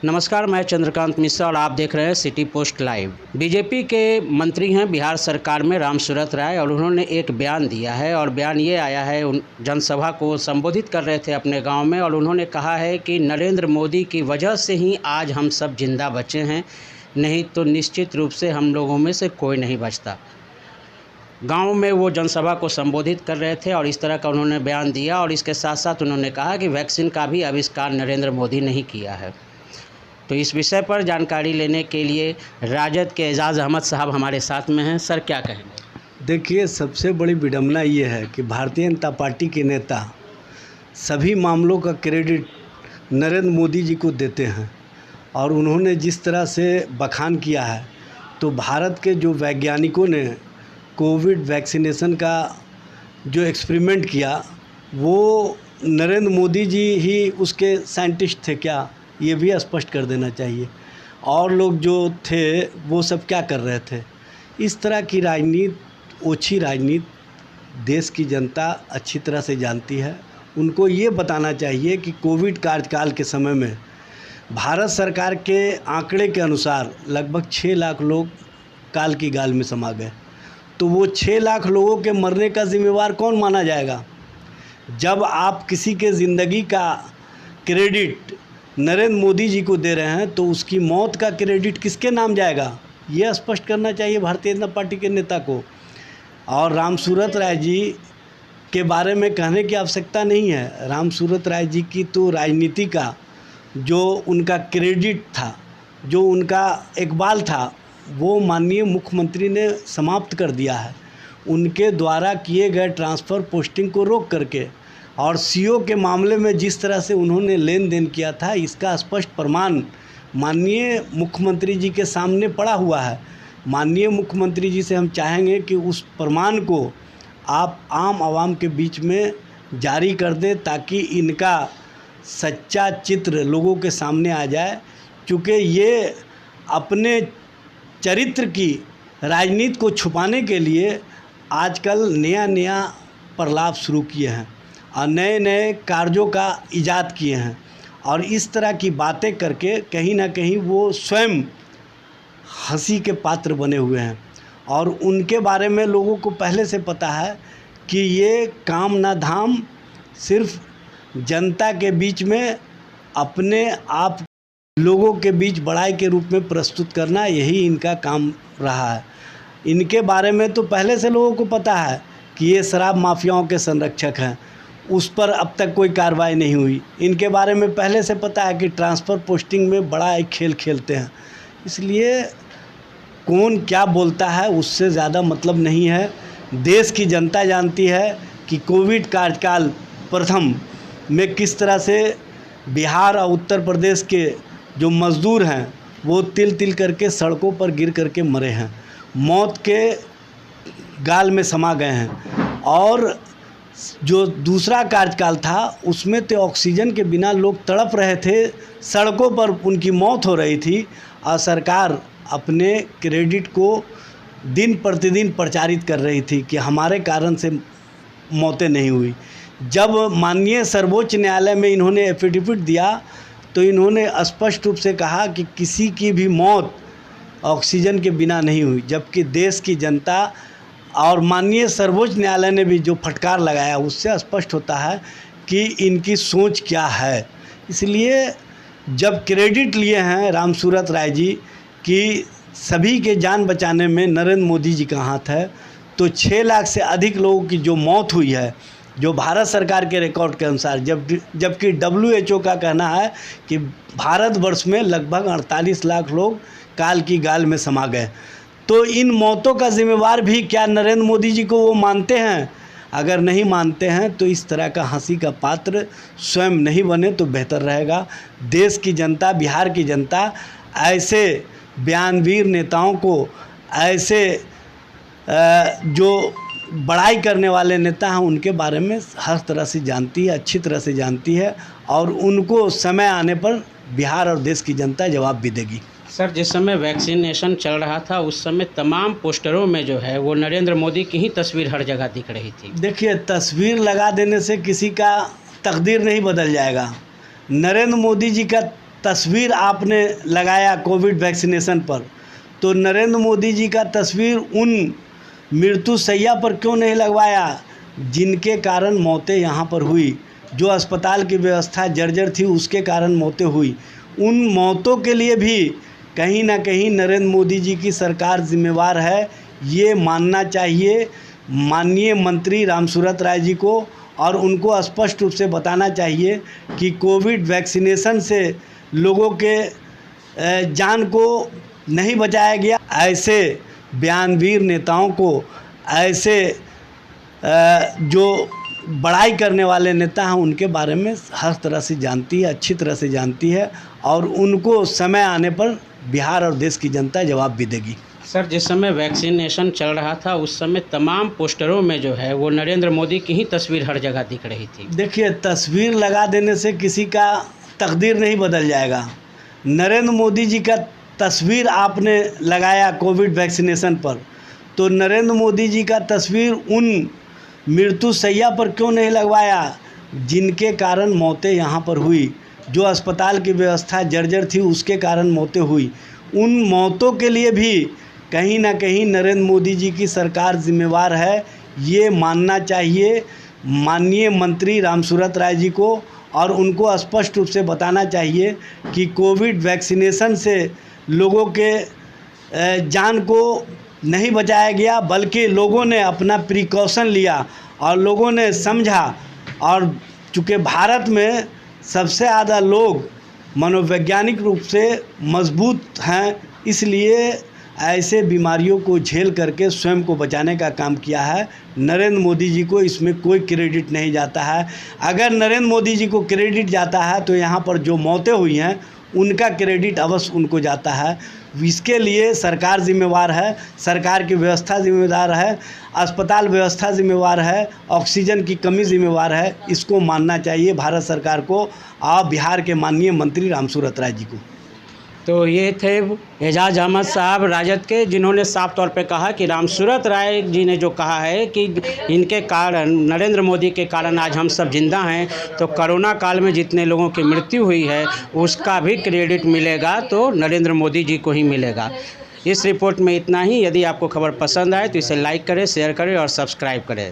नमस्कार, मैं चंद्रकांत मिश्रा और आप देख रहे हैं सिटी पोस्ट लाइव। बीजेपी के मंत्री हैं बिहार सरकार में रामसूरत राय, और उन्होंने एक बयान दिया है और बयान ये आया है, जनसभा को संबोधित कर रहे थे अपने गांव में, और उन्होंने कहा है कि नरेंद्र मोदी की वजह से ही आज हम सब जिंदा बचे हैं, नहीं तो निश्चित रूप से हम लोगों में से कोई नहीं बचता। गांव में वो जनसभा को संबोधित कर रहे थे और इस तरह का उन्होंने बयान दिया, और इसके साथ साथ उन्होंने कहा कि वैक्सीन का भी आविष्कार नरेंद्र मोदी ने ही किया है। तो इस विषय पर जानकारी लेने के लिए राजद के एजाज़ अहमद साहब हमारे साथ में हैं। सर, क्या कहेंगे? देखिए, सबसे बड़ी विडंबना ये है कि भारतीय जनता पार्टी के नेता सभी मामलों का क्रेडिट नरेंद्र मोदी जी को देते हैं, और उन्होंने जिस तरह से बखान किया है, तो भारत के जो वैज्ञानिकों ने कोविड वैक्सीनेशन का जो एक्सपेरिमेंट किया, वो नरेंद्र मोदी जी ही उसके साइंटिस्ट थे क्या, ये भी स्पष्ट कर देना चाहिए। और लोग जो थे वो सब क्या कर रहे थे। इस तरह की राजनीति, ओछी राजनीति देश की जनता अच्छी तरह से जानती है। उनको ये बताना चाहिए कि कोविड कार्यकाल के समय में भारत सरकार के आंकड़े के अनुसार लगभग 6 लाख लोग काल की गाल में समा गए। तो वो 6 लाख लोगों के मरने का जिम्मेवार कौन माना जाएगा? जब आप किसी के ज़िंदगी का क्रेडिट नरेंद्र मोदी जी को दे रहे हैं, तो उसकी मौत का क्रेडिट किसके नाम जाएगा? ये स्पष्ट करना चाहिए भारतीय जनता पार्टी के नेता को। और रामसूरत राय जी के बारे में कहने की आवश्यकता नहीं है। रामसूरत राय जी की तो राजनीति का जो उनका क्रेडिट था, जो उनका इकबाल था, वो माननीय मुख्यमंत्री ने समाप्त कर दिया है। उनके द्वारा किए गए ट्रांसफ़र पोस्टिंग को रोक करके, और सीओ के मामले में जिस तरह से उन्होंने लेन देन किया था, इसका स्पष्ट प्रमाण माननीय मुख्यमंत्री जी के सामने पड़ा हुआ है। माननीय मुख्यमंत्री जी से हम चाहेंगे कि उस प्रमाण को आप आम आवाम के बीच में जारी कर दें, ताकि इनका सच्चा चित्र लोगों के सामने आ जाए। क्योंकि ये अपने चरित्र की राजनीति को छुपाने के लिए आजकल नया प्रलाप शुरू किए हैं और नए नए कार्यों का इजाद किए हैं, और इस तरह की बातें करके कहीं ना कहीं वो स्वयं हंसी के पात्र बने हुए हैं। और उनके बारे में लोगों को पहले से पता है कि ये काम ना धाम सिर्फ जनता के बीच में अपने आप लोगों के बीच बड़ाई के रूप में प्रस्तुत करना, यही इनका काम रहा है। इनके बारे में तो पहले से लोगों को पता है कि ये शराब माफियाओं के संरक्षक हैं, उस पर अब तक कोई कार्रवाई नहीं हुई। इनके बारे में पहले से पता है कि ट्रांसफ़र पोस्टिंग में बड़ा एक खेल खेलते हैं। इसलिए कौन क्या बोलता है उससे ज़्यादा मतलब नहीं है। देश की जनता जानती है कि कोविड कार्यकाल प्रथम में किस तरह से बिहार और उत्तर प्रदेश के जो मज़दूर हैं वो तिल तिल करके सड़कों पर गिर करके मरे हैं, मौत के गाल में समा गए हैं। और जो दूसरा कार्यकाल था उसमें तो ऑक्सीजन के बिना लोग तड़प रहे थे, सड़कों पर उनकी मौत हो रही थी, और सरकार अपने क्रेडिट को दिन प्रतिदिन प्रचारित कर रही थी कि हमारे कारण से मौतें नहीं हुई। जब माननीय सर्वोच्च न्यायालय में इन्होंने एफिडेविट दिया, तो इन्होंने स्पष्ट रूप से कहा कि किसी की भी मौत ऑक्सीजन के बिना नहीं हुई, जबकि देश की जनता और माननीय सर्वोच्च न्यायालय ने भी जो फटकार लगाया, उससे स्पष्ट होता है कि इनकी सोच क्या है। इसलिए जब क्रेडिट लिए हैं रामसूरत राय जी कि सभी के जान बचाने में नरेंद्र मोदी जी का हाथ है, तो 6 लाख से अधिक लोगों की जो मौत हुई है, जो भारत सरकार के रिकॉर्ड के अनुसार, जबकि WHO का कहना है कि भारतवर्ष में लगभग 48 लाख लोग काल की गाल में समा गए, तो इन मौतों का जिम्मेवार भी क्या नरेंद्र मोदी जी को वो मानते हैं? अगर नहीं मानते हैं तो इस तरह का हंसी का पात्र स्वयं नहीं बने तो बेहतर रहेगा। देश की जनता, बिहार की जनता ऐसे बयानवीर नेताओं को, ऐसे जो बड़ाई करने वाले नेता हैं, उनके बारे में हर तरह से जानती है, अच्छी तरह से जानती है, और उनको समय आने पर बिहार और देश की जनता जवाब भी देगी। सर, जिस समय वैक्सीनेशन चल रहा था उस समय तमाम पोस्टरों में जो है वो नरेंद्र मोदी की ही तस्वीर हर जगह दिख रही थी। देखिए, तस्वीर लगा देने से किसी का तकदीर नहीं बदल जाएगा। नरेंद्र मोदी जी का तस्वीर आपने लगाया कोविड वैक्सीनेशन पर, तो नरेंद्र मोदी जी का तस्वीर उन मृत्युशैया पर क्यों नहीं लगवाया जिनके कारण मौतें यहाँ पर हुई, जो अस्पताल की व्यवस्था जर्जर थी उसके कारण मौतें हुई। उन मौतों के लिए भी कहीं ना कहीं नरेंद्र मोदी जी की सरकार जिम्मेवार है, ये मानना चाहिए माननीय मंत्री रामसूरत राय जी को, और उनको स्पष्ट रूप से बताना चाहिए कि कोविड वैक्सीनेशन से लोगों के जान को नहीं बचाया गया। ऐसे बयानवीर नेताओं को, ऐसे जो बड़ाई करने वाले नेता हैं, उनके बारे में हर तरह से जानती है, अच्छी तरह से जानती है, और उनको समय आने पर बिहार और देश की जनता जवाब भी देगी। सर, जिस समय वैक्सीनेशन चल रहा था उस समय तमाम पोस्टरों में जो है वो नरेंद्र मोदी की ही तस्वीर हर जगह दिख रही थी। देखिए, तस्वीर लगा देने से किसी का तकदीर नहीं बदल जाएगा। नरेंद्र मोदी जी का तस्वीर आपने लगाया कोविड वैक्सीनेशन पर, तो नरेंद्र मोदी जी का तस्वीर उन मृत्युशैया पर क्यों नहीं लगवाया जिनके कारण मौतें यहाँ पर हुई, जो अस्पताल की व्यवस्था जर्जर थी उसके कारण मौतें हुई। उन मौतों के लिए भी कहीं ना कहीं नरेंद्र मोदी जी की सरकार जिम्मेवार है, ये मानना चाहिए माननीय मंत्री रामसूरत राय जी को, और उनको स्पष्ट रूप से बताना चाहिए कि कोविड वैक्सीनेशन से लोगों के जान को नहीं बचाया गया, बल्कि लोगों ने अपना प्रिकॉशन लिया और लोगों ने समझा। और चूँकि भारत में सबसे ज़्यादा लोग मनोवैज्ञानिक रूप से मजबूत हैं, इसलिए ऐसे बीमारियों को झेल करके स्वयं को बचाने का काम किया है। नरेंद्र मोदी जी को इसमें कोई क्रेडिट नहीं जाता है। अगर नरेंद्र मोदी जी को क्रेडिट जाता है तो यहाँ पर जो मौतें हुई हैं उनका क्रेडिट अवश्य उनको जाता है। इसके लिए सरकार जिम्मेवार है, सरकार की व्यवस्था जिम्मेदार है, अस्पताल व्यवस्था जिम्मेवार है, ऑक्सीजन की कमी जिम्मेवार है। इसको मानना चाहिए भारत सरकार को और बिहार के माननीय मंत्री रामसूरत राय जी को। तो ये थे एजाज अहमद साहब राजद के, जिन्होंने साफ तौर पे कहा कि रामसूरत राय जी ने जो कहा है कि इनके कारण, नरेंद्र मोदी के कारण आज हम सब जिंदा हैं, तो कोरोना काल में जितने लोगों की मृत्यु हुई है उसका भी क्रेडिट मिलेगा तो नरेंद्र मोदी जी को ही मिलेगा। इस रिपोर्ट में इतना ही। यदि आपको खबर पसंद आए तो इसे लाइक करें, शेयर करें और सब्सक्राइब करें।